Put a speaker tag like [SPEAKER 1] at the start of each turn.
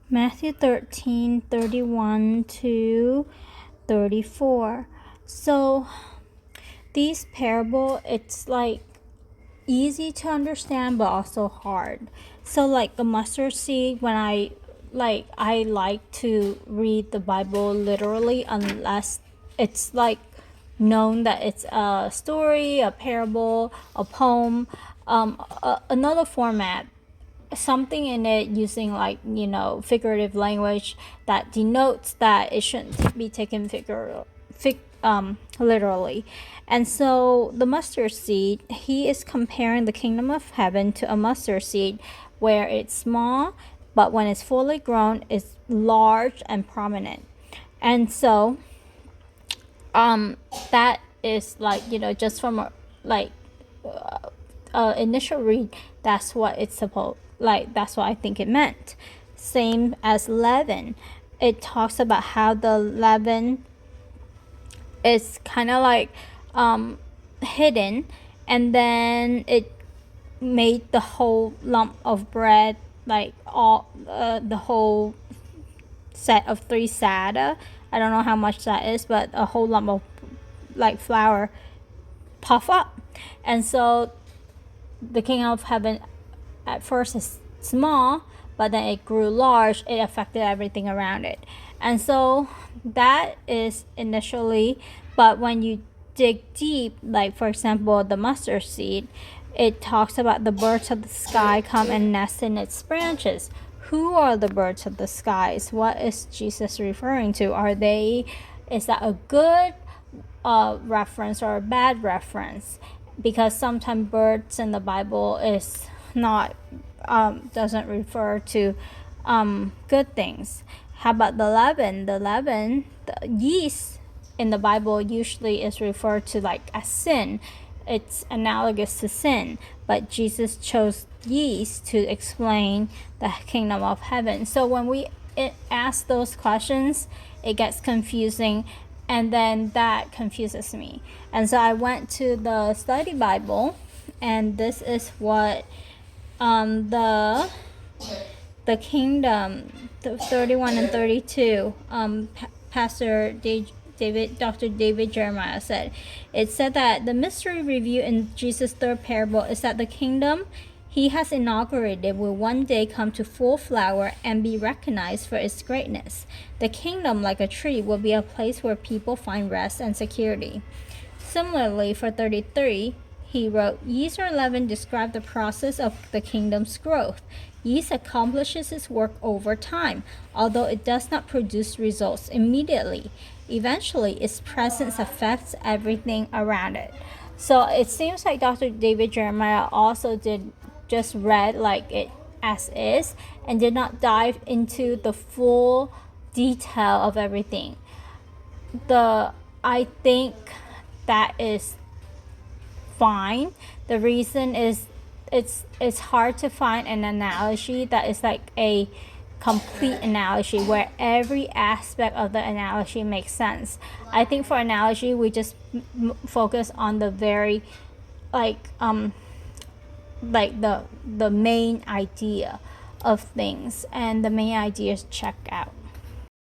[SPEAKER 1] Matthew 13:31 to 34. So these parable, it's like easy to understand but also hard. So like the mustard seed, when I like to read the Bible literally, unless it's like known that it's a story, a parable, a poem, another format, something in it using figurative language that denotes that it shouldn't be taken literally. And so the mustard seed, he is comparing the kingdom of heaven to a mustard seed, where it's small, but when it's fully grown, it's large and prominent. And so that is just from initial read, that's what it's supposed, that's what I think it meant. Same as leaven, it talks about how the leaven is kind of hidden, and then it made the whole lump of bread, the whole set of 3 sada. I don't know how much that is, but a whole lump of flour puff up. And so the kingdom of heaven at first is small, but then it grew large. It affected everything around it. And so that is initially, but when you dig deep, like for example the mustard seed, it talks about the birds of the sky come and nest in its branches. Who are the birds of the skies? What is Jesus referring to? Is that a good reference or a bad reference? Because sometimes birds in the Bible is not doesn't refer to good things. How about the leaven? The yeast in the Bible usually is referred to as sin. It's analogous to sin, but Jesus chose yeast to explain the kingdom of heaven. So when we ask those questions, it gets confusing, and then that confuses me. And so I went to the study Bible, and this is what the kingdom, the 31 and 32, Pastor Dr. David Jeremiah said. It said that the mystery revealed in Jesus' third parable is that the kingdom he has inaugurated will one day come to full flower and be recognized for its greatness. The kingdom, like a tree, will be a place where people find rest and security. Similarly, for 33, he wrote, yeast or leaven describe the process of the kingdom's growth. Yeast accomplishes its work over time, although it does not produce results immediately. Eventually, its presence affects everything around it. So it seems like Dr. David Jeremiah also just read it as is and did not dive into the full detail of everything. I think that is fine. The reason is it's hard to find an analogy that is like a complete analogy where every aspect of the analogy makes sense. I think for analogy we just focus on the very the main idea of things, and the main idea is checked out.